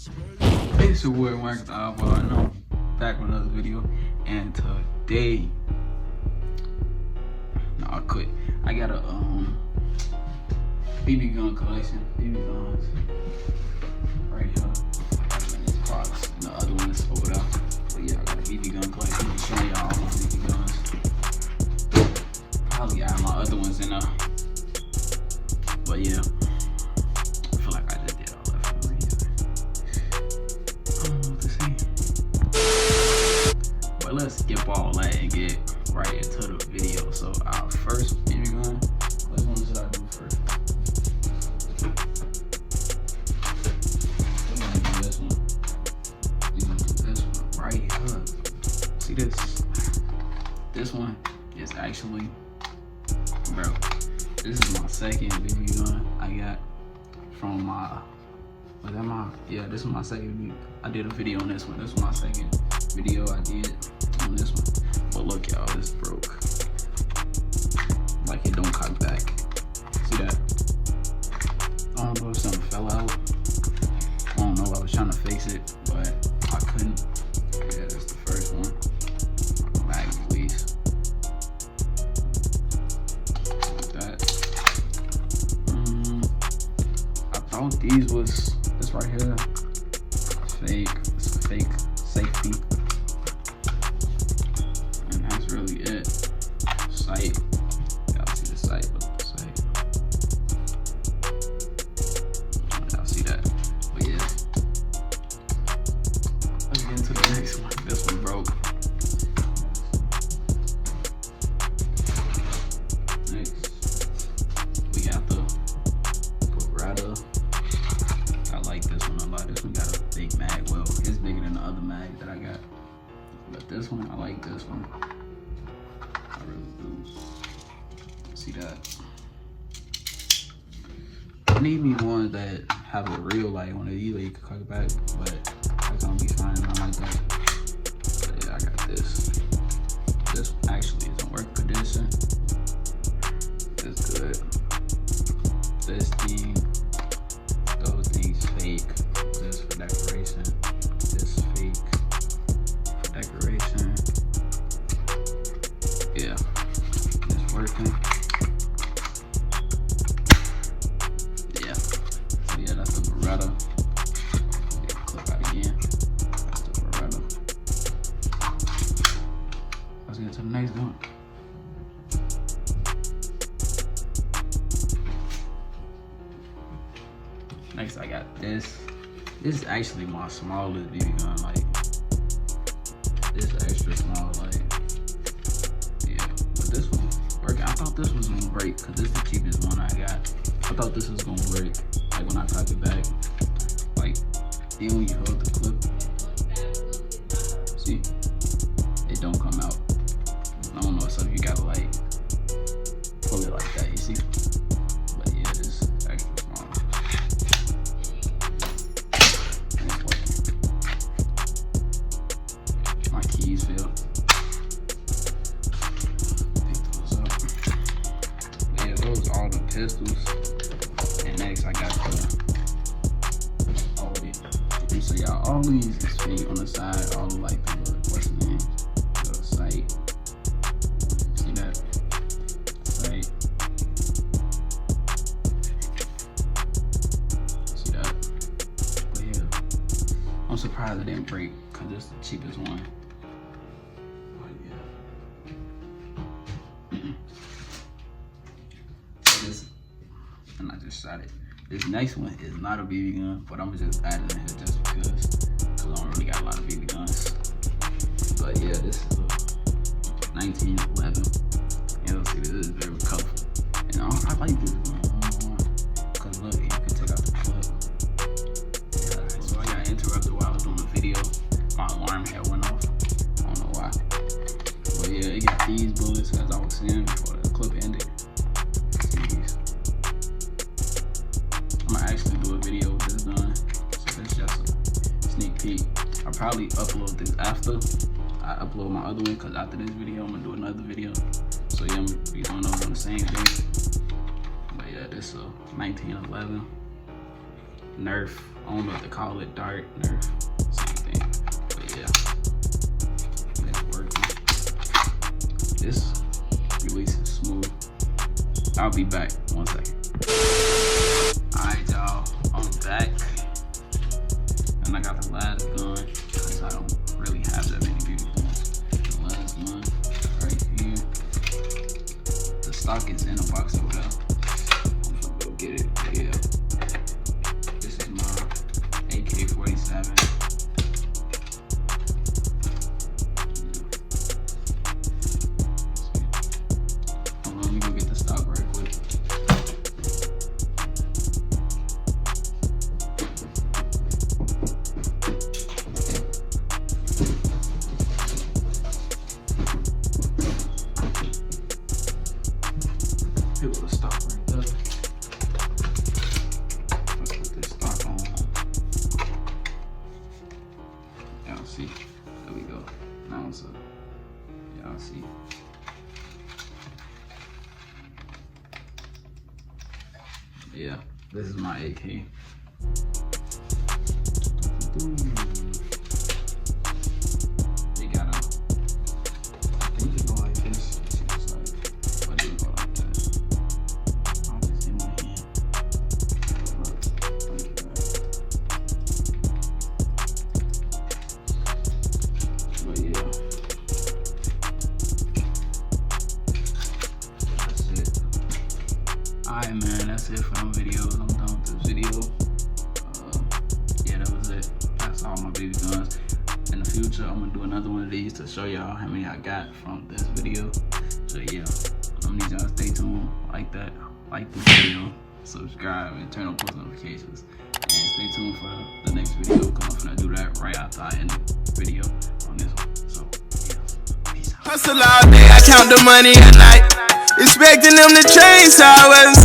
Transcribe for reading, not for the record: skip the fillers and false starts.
It's your boy Mark the Eyeball. I know, back with another video, and today, no, I quit. I got a BB gun collection, BB guns, right here. And this box, and the other one is over there. But yeah, I got a BB gun collection. I'm showing y'all all my BB guns. Probably got my other ones in there. But yeah. But let's skip all that and get right into the video. So our first BB gun, which one should I do first? We're gonna do this one. We're gonna do this one right here. See this? This one is actually, bro, this is my second BB gun I got from my, was that my, yeah, this is my second video. I did a video on this one. This was my second video I did on this one. But look, y'all, this broke. Like, it don't cock back. See that? I don't know if something fell out. I don't know. I was trying to fix it, but I couldn't. Yeah, that's the first one. Mag release. Like that. I thought these was this right here. Fake. It's a fake safety. And that's really it. Sight. Y'all see the sight. Look at the sight. Y'all see that. But yeah. Let's get into the next one. This one broke. Next. We got the Beretta. I like this one a lot. This one got a big mag. Well, it's bigger than the other mag that I got. But this one, I like this one. I really do. See that? I need me one that have a real light on it. Either you can cock it back, but that's gonna be fine. I like that. But yeah, I got this. This one actually is in work condition. It's good. This thing, those things fake. This for decoration. This fake for decoration. Yeah, it's working. Yeah, so yeah, that's the Beretta. Yeah, clip out again. That's the Beretta. Let's get to the next one. Next, I got this. This is actually my smallest BB gun. Like, this extra small. Like, yeah. But this one working. I thought this was gonna break because this is the cheapest one I got. I thought this was gonna break. Like when I cock it back. Like, then when you hold the clip, see, it don't come out. I don't know. So you gotta like pull it like that. You see? But yeah, this is extra small. My keys fell. Pick those up. Yeah, those are all the pistols. And next I got all these. And so y'all, all these is fake on the side. All the like the what's the name? The sight. See that? Sight. See that? But yeah, I'm surprised it didn't break because it's the cheapest one. And I just shot it. This next one is not a BB gun, but I'm just adding it here just because I don't really got a lot of BB guns. But yeah, this is a 1911. You know, see, this is very colorful. And I like this one. I don't know why. Because look, you can take out the clip. Yeah, so I got interrupted while I was doing the video. My alarm had went off. I don't know why. But yeah, it got these bullets as I was saying before the clip ended. I'm gonna actually do a video with this gun, so that's just a sneak peek. I'll probably upload this after I upload my other one, because after this video I'm gonna do another video. So yeah, I'm gonna be doing those on the same day. But yeah, this is a 1911 Nerf don't know what to call it, dart, nerf, same thing. But yeah, it's working. This release is smooth. I'll be back 1 second. Alright y'all, I'm back. And I got the last gun, because I don't really have that many BB guns. The last one, right here. The stock is in a box over there. I'm gonna go get it, yeah. This is my AK47. Hold on, let me go get the stock right quick. Here go the stock right there. Let's put this stock on. Y'all see? There we go. Now it's up. Y'all see? Yeah, this is my AK. You gotta, I think you go like this. It seems like, but it go like that. I'll just in my hand. Look, like that. But yeah, that's it. Alright man, that's it for them videos. I'm done with this video. Yeah, that was it. That's all my BB guns. In the future, I'm gonna do another one of these to show y'all how many I got from this video. So yeah, I'm gonna need y'all to stay tuned, like that, like this video, subscribe, and turn on post notifications. And stay tuned for the next video, because I'm gonna do that right after I end the video on this one. So yeah, peace out. Hustle all day, I count the money at night, expecting them to change, so I wasn't